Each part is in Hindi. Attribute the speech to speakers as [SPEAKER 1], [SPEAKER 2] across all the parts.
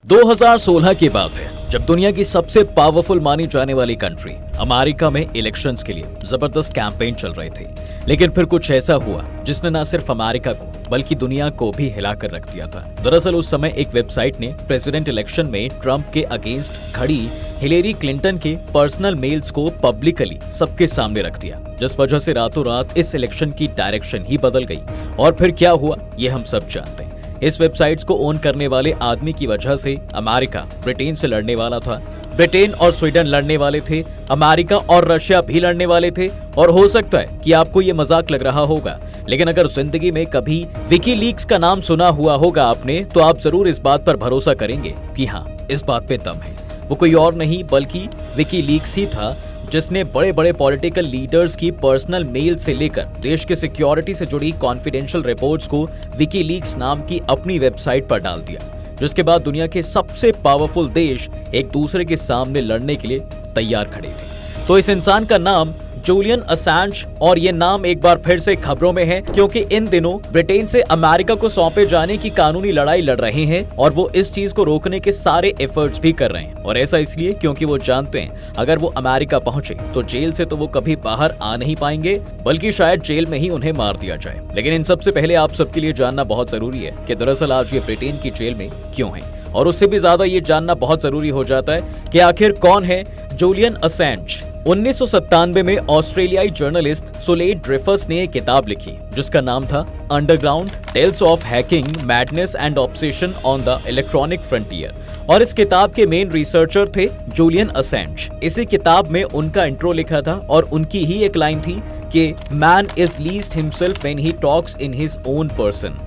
[SPEAKER 1] 2016 की बात है जब दुनिया की सबसे पावरफुल मानी जाने वाली कंट्री अमेरिका में इलेक्शंस के लिए जबरदस्त कैंपेन चल रहे थे। लेकिन फिर कुछ ऐसा हुआ जिसने न सिर्फ अमेरिका को बल्कि दुनिया को भी हिलाकर रख दिया था। दरअसल उस समय एक वेबसाइट ने प्रेसिडेंट इलेक्शन में ट्रंप के अगेंस्ट खड़ी हिलेरी क्लिंटन के पर्सनल मेल्स को पब्लिकली सबके सामने रख दिया, जिस वजह से रातों रात इस इलेक्शन की डायरेक्शन ही बदल गई। और फिर क्या हुआ ये हम सब जानते हैं। इस वेबसाइट्स को ओन करने वाले आदमी की वजह से अमेरिका ब्रिटेन से लड़ने वाला था, ब्रिटेन और स्वीडन लड़ने वाले थे, अमेरिका और रशिया भी लड़ने वाले थे। और हो सकता है कि आपको ये मजाक लग रहा होगा, लेकिन अगर जिंदगी में कभी विकीलीक्स का नाम सुना हुआ होगा आपने, तो आप जरूर इस बात पर भरोसा करेंगे कि हाँ, इस बात पे दम है। वो कोई और नहीं बल्कि विकीलीक्स ही था, जिसने बड़े बड़े पॉलिटिकल लीडर्स की पर्सनल मेल से लेकर देश के सिक्योरिटी से जुड़ी कॉन्फिडेंशियल रिपोर्ट्स को विकीलीक्स नाम की अपनी वेबसाइट पर डाल दिया, जिसके बाद दुनिया के सबसे पावरफुल देश एक दूसरे के सामने लड़ने के लिए तैयार खड़े थे। तो इस इंसान का नाम जूलियन असांज, और ये नाम एक बार फिर से खबरों में है क्योंकि इन दिनों ब्रिटेन से अमेरिका को सौंपे जाने की कानूनी लड़ाई लड़ रहे हैं और वो इस चीज को रोकने के सारे एफर्ट्स भी कर रहे हैं। और ऐसा इसलिए क्योंकि वो जानते हैं अगर वो अमेरिका पहुंचे तो जेल से तो वो कभी बाहर आ नहीं पाएंगे, बल्कि शायद जेल में ही उन्हें मार दिया जाए। लेकिन इन सबसे पहले आप सबके लिए जानना बहुत जरूरी है कि दरअसल आज ये ब्रिटेन की जेल में क्यों है, और उससे भी ज्यादा ये जानना बहुत जरूरी हो जाता है कि आखिर कौन है जूलियन असांज। 1997 में ऑस्ट्रेलियाई जर्नलिस्ट सुलेट ड्रिफस ने एक किताब लिखी जिसका नाम था underground tales of hacking madness and obsession on the electronic frontier, और इस किताब के मेन रिसर्चर थे जूलियन असांज। इसी किताब में उनका इंट्रो लिखा था और उनकी ही एक लाइन थी कि man is least himself when he talks in his own person,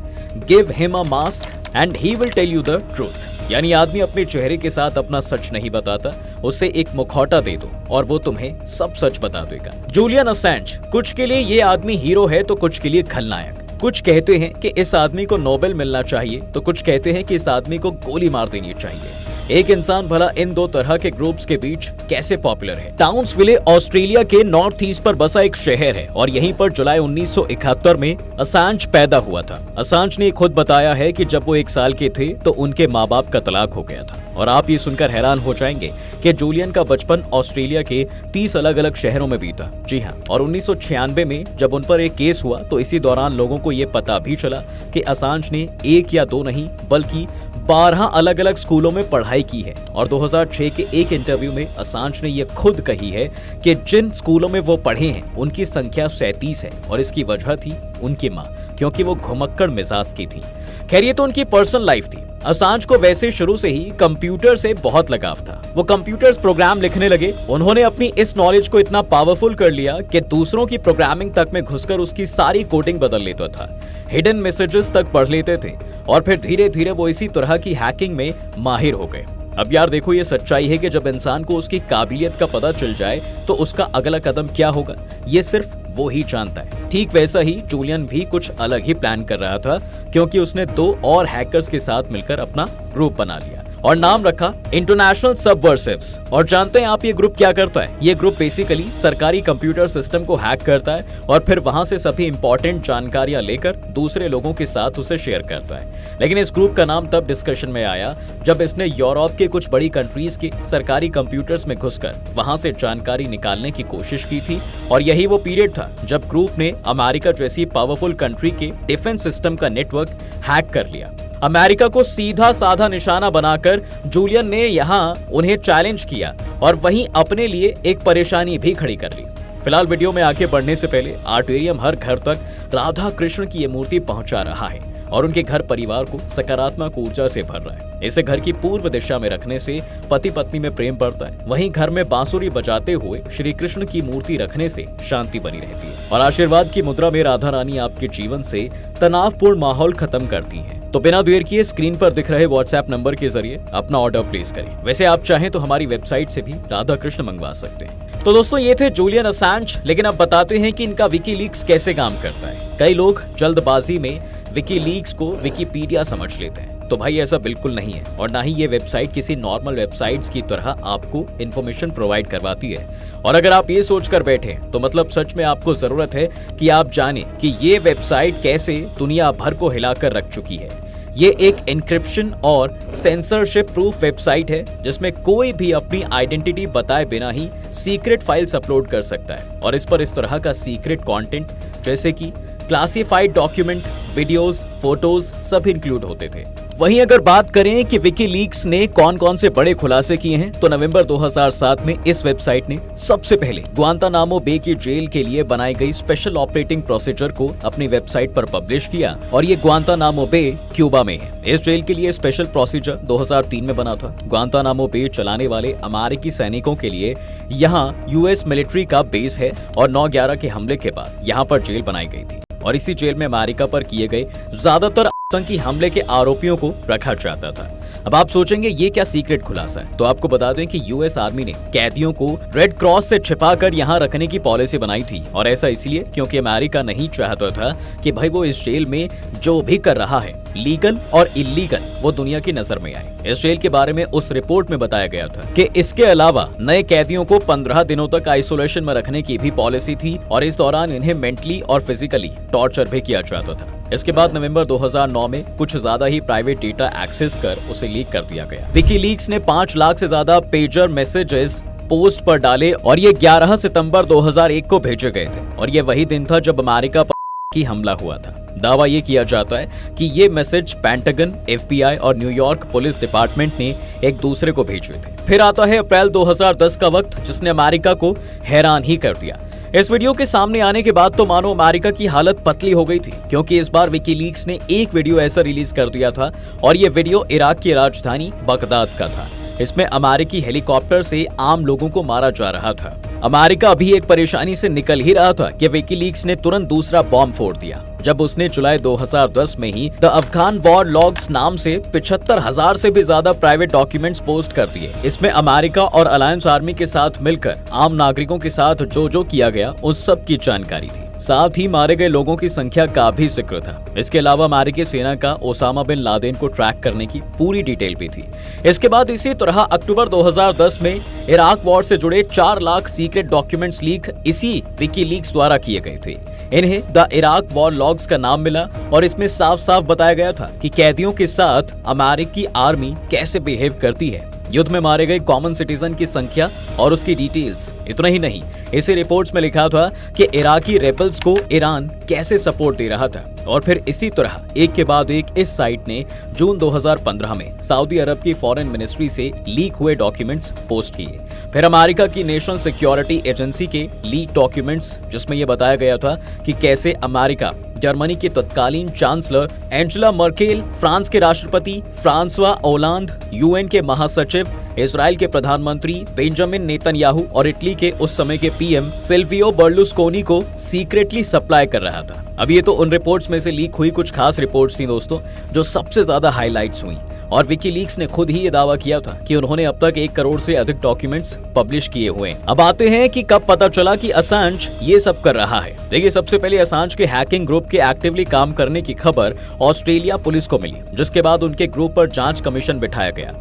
[SPEAKER 1] give him a mask and he will tell you the truth. यानी आदमी अपने चेहरे के साथ अपना सच नहीं बताता, उसे एक मुखौटा दे दो और वो तुम्हें सब सच बता देगा। जूलियन असांज, कुछ के लिए ये आदमी हीरो है तो कुछ के लिए खलनायक। कुछ कहते हैं कि इस आदमी को नोबेल मिलना चाहिए तो कुछ कहते हैं कि इस आदमी को गोली मार देनी चाहिए। एक इंसान भला इन दो तरह के ग्रुप्स के बीच कैसे पॉपुलर है। टाउन्सविले ऑस्ट्रेलिया के नॉर्थ ईस्ट पर बसा एक शहर है और यहीं पर जुलाई 1971 में असांज पैदा हुआ था। असांज ने खुद बताया है कि जब वो 1 साल के थे तो उनके माँ बाप का तलाक हो गया था। और आप ये सुनकर हैरान हो जाएंगे कि जूलियन का बचपन ऑस्ट्रेलिया के 30 अलग अलग शहरों में बीता। जी हाँ, और 1996 में जब उन पर एक केस हुआ तो इसी दौरान लोगों को ये पता भी चला कि असांज ने 1 या 2 नहीं बल्कि 12 अलग अलग स्कूलों में पढ़ाई की है। और 2006 के एक इंटरव्यू में असांज ने यह खुद कही है कि जिन स्कूलों में वो पढ़े हैं उनकी संख्या 37 है, और इसकी वजह थी उनकी माँ, क्योंकि वो घुमक्कड़ मिजाज की थी। खैर, ये तो उनकी पर्सनल लाइफ थी। असांज को वैसे शुरू से ही कंप्यूटर से बहुत लगाव था। वो कंप्यूटर्स प्रोग्राम लिखने लगे। उन्होंने अपनी इस नॉलेज को इतना पावरफुल कर लिया कि दूसरों की प्रोग्रामिंग तक में घुसकर उसकी सारी कोडिंग बदल लेता था, हिडन मैसेजेस तक पढ़ लेते थे, और फिर धीरे धीरे वो इसी तरह की हैकिंग में माहिर हो गए। अब यार देखो, ये सच्चाई है कि जब इंसान को उसकी काबिलियत का पता चल जाए तो उसका अगला कदम क्या होगा ये सिर्फ वो ही जानता है। ठीक वैसा ही जूलियन भी कुछ अलग ही प्लान कर रहा था, क्योंकि उसने 2 और हैकर्स के साथ मिलकर अपना ग्रुप बना लिया और नाम रखा इंटरनेशनल सबवर्सिव्स। और जानते हैं आप ये ग्रुप क्या करता है? ये ग्रुप बेसिकली सरकारी कंप्यूटर सिस्टम को हैक करता है और फिर वहां से सभी इंपॉर्टेंट जानकारियां लेकर दूसरे लोगों के साथ उसे शेयर करता है। लेकिन इस ग्रुप का नाम तब डिस्कशन में आया जब इसने यूरोप के कुछ बड़ी कंट्रीज के सरकारी कंप्यूटर्स में घुसकर वहां से जानकारी निकालने की कोशिश की थी। और यही वो पीरियड था जब ग्रुप ने अमेरिका जैसी पावरफुल कंट्री के डिफेंस सिस्टम का नेटवर्क हैक कर लिया। अमेरिका को सीधा साधा निशाना बनाकर जूलियन ने यहाँ उन्हें चैलेंज किया और वहीं अपने लिए एक परेशानी भी खड़ी कर ली। फिलहाल वीडियो में आगे बढ़ने से पहले आर्टेरियम हर घर तक राधा कृष्ण की ये मूर्ति पहुंचा रहा है और उनके घर परिवार को सकारात्मक ऊर्जा से भर रहा है। इसे घर की पूर्व दिशा में रखने से पति पत्नी में प्रेम बढ़ता है। वहीं घर में बांसुरी बजाते हुए श्री कृष्ण की मूर्ति रखने से शांति बनी रहती है और आशीर्वाद की मुद्रा में राधा रानी आपके जीवन से तनावपूर्ण माहौल खत्म करती हैं। तो बिना देर किए स्क्रीन पर दिख रहे व्हाट्सएप नंबर के जरिए अपना ऑर्डर प्लेस करें। वैसे आप चाहें तो हमारी वेबसाइट से भी राधा कृष्ण मंगवा सकते हैं। तो दोस्तों, ये थे जूलियन असांज। लेकिन अब बताते हैं कि इनका विकीलीक्स कैसे काम करता है। कई लोग जल्दबाजी में विकीलीक्स को विकिपीडिया समझ लेते हैं, तो भाई ऐसा बिल्कुल नहीं है। और ना ही ये वेबसाइट किसी नॉर्मल वेबसाइट्स की तरह आपको इन्फॉर्मेशन प्रोवाइड करवाती है। और अगर आप ये सोचकर बैठे तो मतलब सच में आपको जरूरत है कि आप जानें कि ये वेबसाइट कैसे दुनिया भर को हिलाकर रख चुकी है। ये एक एन्क्रिप्शन और सेंसरशिप प्रूफ वेबसाइट है जिसमें कोई भी अपनी आइडेंटिटी बताए बिना ही सीक्रेट फाइल्स अपलोड कर सकता है और इस पर इस तरह का सीक्रेट कंटेंट जैसे कि क्लासिफाइड डॉक्यूमेंट, वीडियोस, फोटोज सब इंक्लूड होते थे। वहीं अगर बात करें कि विकीलीक्स ने कौन कौन से बड़े खुलासे किए हैं, तो नवंबर 2007 में इस वेबसाइट ने सबसे पहले ग्वांतानामो बे की जेल के लिए बनाई गई स्पेशल ऑपरेटिंग प्रोसीजर को अपनी वेबसाइट पर पब्लिश किया और ये ग्वांतानामो बे क्यूबा में है। इस जेल के लिए स्पेशल प्रोसीजर 2003 में बना था। ग्वांतानामो बे चलाने वाले अमेरिकी सैनिकों के लिए यहाँ यूएस मिलिट्री का बेस है और 9/11 के हमले के बाद यहाँ पर जेल बनाई गई थी और इसी जेल में अमेरिका पर किए गए ज्यादातर आतंकी हमले के आरोपियों को रखा जाता था। अब आप सोचेंगे ये क्या सीक्रेट खुलासा है, तो आपको बता दें कि यूएस आर्मी ने कैदियों को रेड क्रॉस से छिपाकर यहाँ रखने की पॉलिसी बनाई थी और ऐसा इसलिए क्योंकि अमेरिका नहीं चाहता था कि भाई वो इस जेल में जो भी कर रहा है लीगल और इलीगल वो दुनिया की नजर में आए। इस जेल के बारे में उस रिपोर्ट में बताया गया था कि इसके अलावा नए कैदियों को 15 दिनों तक आइसोलेशन में रखने की भी पॉलिसी थी और इस दौरान इन्हें मेंटली और फिजिकली टॉर्चर भी किया जाता था। इसके बाद नवंबर 2009 में कुछ ज्यादा ही प्राइवेट डेटा एक्सेस कर उसे लीक कर दिया गया। विकीलीक्स ने 5 लाख से ज्यादा पेजर मैसेजेस पोस्ट पर डाले और ये 11 सितंबर 2001 को भेजे गए थे और ये वही दिन था जब अमेरिका पर की हमला हुआ था। दावा ये किया जाता है कि ये मैसेज पेंटागन, FBI और न्यूयॉर्क पुलिस डिपार्टमेंट ने एक दूसरे को भेजे थे। फिर आता है अप्रैल 2010 का वक्त जिसने अमेरिका को हैरान ही कर दिया। इस वीडियो के सामने आने के बाद तो मानो अमेरिका की हालत पतली हो गई थी क्योंकि इस बार विकीलीक्स ने एक वीडियो ऐसा रिलीज कर दिया था और ये वीडियो इराक की राजधानी बगदाद का था। इसमें अमेरिकी हेलीकॉप्टर से आम लोगों को मारा जा रहा था। अमेरिका अभी एक परेशानी से निकल ही रहा था कि विकीलीक्स ने तुरंत दूसरा बॉम्ब फोड़ दिया जब उसने जुलाई 2010 में ही द अफगान वॉर लॉग्स नाम से 75,000 से भी ज्यादा प्राइवेट डॉक्यूमेंट्स पोस्ट कर दिए। इसमें अमेरिका और अलायंस आर्मी के साथ मिलकर आम नागरिकों के साथ जो किया गया उस सब की जानकारी थी। साथ ही मारे गए लोगों की संख्या का भी जिक्र था। इसके अलावा अमेरिकी सेना का ओसामा बिन लादेन को ट्रैक करने की पूरी डिटेल भी थी। इसके बाद इसी तरह अक्टूबर 2010 में इराक वॉर से जुड़े 4 लाख सीक्रेट डॉक्यूमेंट्स लीक इसी विकीलीक्स द्वारा किए गए थे। इन्हें द इराक वॉर लॉग्स का नाम मिला और इसमें साफ साफ बताया गया था कि कैदियों के साथ अमेरिकी आर्मी कैसे बिहेव करती है, युद्ध में मारे गए कॉमन सिटीजन की संख्या और उसकी डिटेल्स। इतना ही नहीं, इसी रिपोर्ट्स में लिखा था कि इराकी रेबल्स को ईरान कैसे सपोर्ट दे रहा था। और फिर इसी तरह एक के बाद एक इस साइट ने जून 2015 में सऊदी अरब की फॉरेन मिनिस्ट्री से लीक हुए डॉक्यूमेंट्स पोस्ट किए। फिर अमेरिका की नेशनल सिक्योरिटी एजेंसी के लीक डॉक्यूमेंट्स जिसमें यह बताया गया था कि कैसे अमेरिका जर्मनी के तत्कालीन चांसलर एंजेला मर्केल, फ्रांस के राष्ट्रपति फ्रांसवा ओलांद, यूएन के महासचिव, इजराइल के प्रधानमंत्री बेंजामिन नेतन्याहू और इटली के उस समय के पीएम सिल्वियो बर्लुस्कोनी को सीक्रेटली सप्लाई कर रहा था। अब ये तो उन रिपोर्ट्स में से लीक हुई कुछ खास रिपोर्ट्स थी दोस्तों जो सबसे ज्यादा हाईलाइट्स हुई और विकीलीक्स ने खुद ही ये दावा किया था कि उन्होंने अब तक 1 करोड़ से अधिक डॉक्यूमेंट्स पब्लिश किए हुए हैं। अब आते हैं कि कब पता चला कि असांज ये सब कर रहा है। देखिए, सबसे पहले असांज के हैकिंग ग्रुप के एक्टिवली काम करने की खबर ऑस्ट्रेलिया पुलिस को मिली, जिसके बाद उनके ग्रुप पर जांच कमीशन बिठाया गया।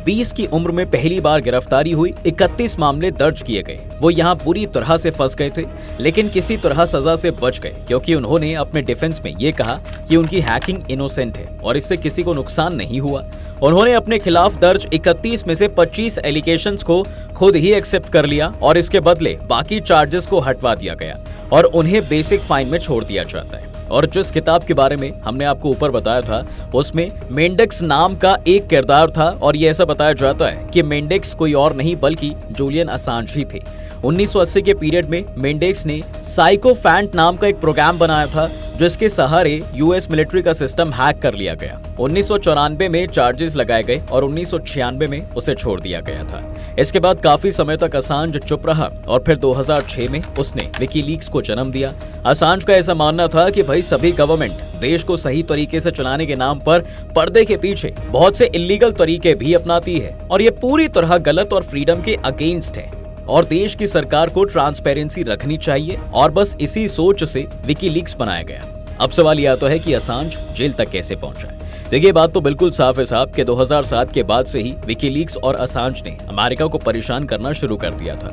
[SPEAKER 1] 20 की उम्र में पहली बार गिरफ्तारी हुई, 31 मामले दर्ज किए गए। वो यहाँ बुरी तरह से फंस गए थे लेकिन किसी तरह सजा से बच गए क्योंकि उन्होंने अपने डिफेंस में ये कहा कि उनकी हैकिंग इनोसेंट है और इससे किसी को नुकसान नहीं हुआ। उन्होंने अपने खिलाफ दर्ज 31 में से 25 एलिगेशंस को खुद ही एक्सेप्ट कर लिया और इसके बदले बाकी चार्जेस को हटवा दिया गया और उन्हें बेसिक फाइन में छोड़ दिया जाता है। और जिस किताब के बारे में हमने आपको ऊपर बताया था उसमें मेंडेक्स नाम का एक किरदार था और ये ऐसा बताया जाता है कि मेंडेक्स कोई और नहीं बल्कि जूलियन असांज ही थे। 1980 के पीरियड में मेंडेक्स ने साइकोफैंट नाम का एक प्रोग्राम बनाया था जिसके सहारे यूएस मिलिट्री का सिस्टम हैक कर लिया गया। 1994 में चार्जेस लगाए गए और 1996 में उसे छोड़ दिया गया था। इसके बाद काफी समय तक असांज चुप रहा और फिर 2006 में उसने विकीलीक्स को जन्म दिया। असांज का ऐसा मानना था कि भाई सभी गवर्नमेंट देश को सही तरीके से चलाने के नाम पर पर्दे के पीछे बहुत से इलीगल तरीके भी अपनाती है और ये पूरी तरह गलत और फ्रीडम के अगेंस्ट है और देश की सरकार को ट्रांसपेरेंसी रखनी चाहिए और बस इसी सोच से विकीलीक्स बनाया गया। अब सवाल यह आता है कि असांज जेल तक कैसे पहुंचा है। देखिए बात तो बिल्कुल साफ है साहब कि 2007 के बाद से ही विकीलीक्स और असांज ने अमेरिका को परेशान करना शुरू कर दिया था।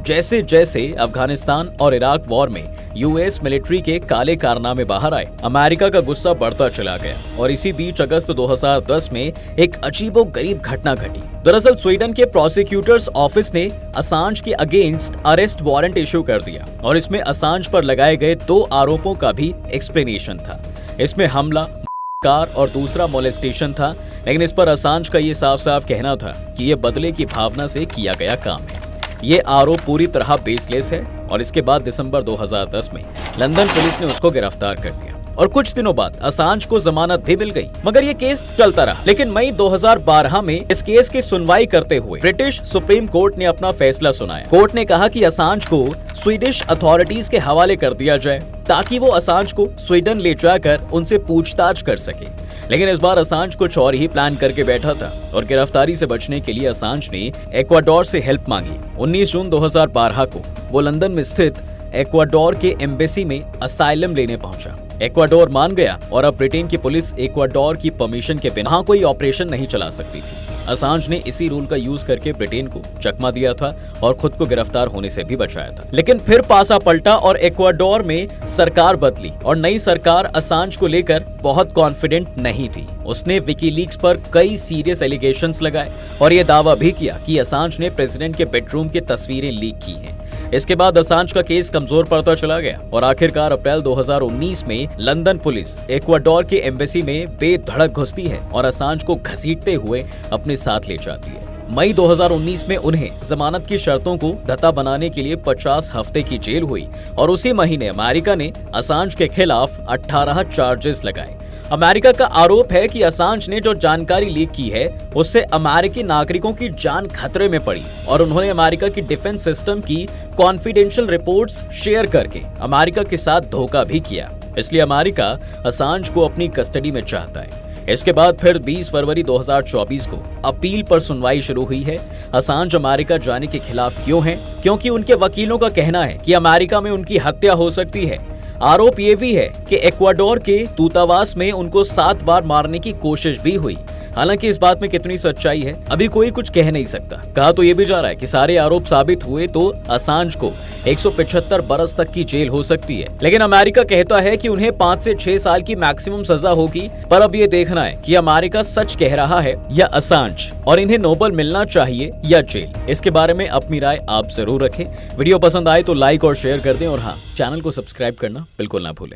[SPEAKER 1] जैसे जैसे अफगानिस्तान और इराक वॉर में यूएस मिलिट्री के काले कारनामे बाहर आए, अमेरिका का गुस्सा बढ़ता चला गया और इसी बीच अगस्त 2010 में एक अजीबोगरीब घटना घटी। दरअसल स्वीडन के प्रोसिक्यूटर्स ऑफिस ने असांज के अगेंस्ट अरेस्ट वारंट इशू कर दिया और इसमें असांज पर लगाए गए 2 आरोपों का भी एक्सप्लेनेशन था। इसमें हमला कार और दूसरा मोलेस्टेशन था, लेकिन इस पर असांज का ये साफ साफ कहना था कि ये बदले की भावना से किया गया काम है। ये आरोप पूरी तरह बेसलेस है और इसके बाद दिसंबर 2010 में लंदन पुलिस ने उसको गिरफ्तार कर लिया और कुछ दिनों बाद असांज को जमानत भी मिल गई। मगर ये केस चलता रहा, लेकिन मई 2012 में इस केस की सुनवाई करते हुए ब्रिटिश सुप्रीम कोर्ट ने अपना फैसला सुनाया। कोर्ट ने कहा कि असांज को स्वीडिश अथॉरिटीज के हवाले कर दिया जाए ताकि वो असांज को स्वीडन ले जाकर उनसे पूछताछ कर सके। लेकिन इस बार असांज कुछ और ही प्लान करके बैठा था और गिरफ्तारी से बचने के लिए असांज ने एक्वाडोर से हेल्प मांगी। 19 जून 2012 को वो लंदन में स्थित एक्वाडोर के एम्बेसी में असाइलम लेने पहुंचा। एक्वाडोर मान गया और अब ब्रिटेन की पुलिस एक्वाडोर की परमिशन के बिना कोई ऑपरेशन नहीं चला सकती थी। असांज ने इसी रूल का यूज करके ब्रिटेन को चकमा दिया था और खुद को गिरफ्तार होने से भी बचाया था। लेकिन फिर पासा पलटा और एक्वाडोर में सरकार बदली और नई सरकार असांज को लेकर बहुत कॉन्फिडेंट नहीं थी। उसने विकीलीक्स पर कई सीरियस एलिगेशंस लगाए और ये दावा भी किया कि असांज ने प्रेसिडेंट के बेडरूम की तस्वीरें लीक की हैं। इसके बाद असांज का केस कमजोर पड़ता चला गया और आखिरकार अप्रैल 2019 में लंदन पुलिस एक्वाडोर के एम्बेसी में बेधड़क घुसती है और असांज को घसीटते हुए अपने साथ ले जाती है। मई 2019 में उन्हें जमानत की शर्तों को धता बनाने के लिए 50 हफ्ते की जेल हुई और उसी महीने अमेरिका ने असांज के खिलाफ 18 चार्जेस लगाए। अमेरिका का आरोप है कि असांज ने जो जानकारी लीक की है उससे अमेरिकी नागरिकों की जान खतरे में पड़ी और उन्होंने अमेरिका की डिफेंस सिस्टम की कॉन्फिडेंशियल रिपोर्ट्स शेयर करके अमेरिका के साथ धोखा भी किया। इसलिए अमेरिका असांज को अपनी कस्टडी में चाहता है। इसके बाद फिर 20 फरवरी 2024 को अपील पर सुनवाई शुरू हुई है। असांज अमेरिका जाने के खिलाफ क्यों है? क्योंकि उनके वकीलों का कहना है कि अमेरिका में उनकी हत्या हो सकती है। आरोप ये भी है कि एक्वाडोर के दूतावास में उनको 7 बार मारने की कोशिश भी हुई। हालांकि इस बात में कितनी सच्चाई है अभी कोई कुछ कह नहीं सकता। कहा तो ये भी जा रहा है कि सारे आरोप साबित हुए तो असांज को 175 बरस तक की जेल हो सकती है, लेकिन अमेरिका कहता है कि उन्हें 5 से 6 साल की मैक्सिमम सजा होगी। पर अब ये देखना है कि अमेरिका सच कह रहा है या असांज, और इन्हें नोबेल मिलना चाहिए या जेल। इसके बारे में अपनी राय आप जरूर रखें। वीडियो पसंद आए तो लाइक और शेयर कर दें और हाँ, चैनल को सब्सक्राइब करना बिल्कुल ना भूलें।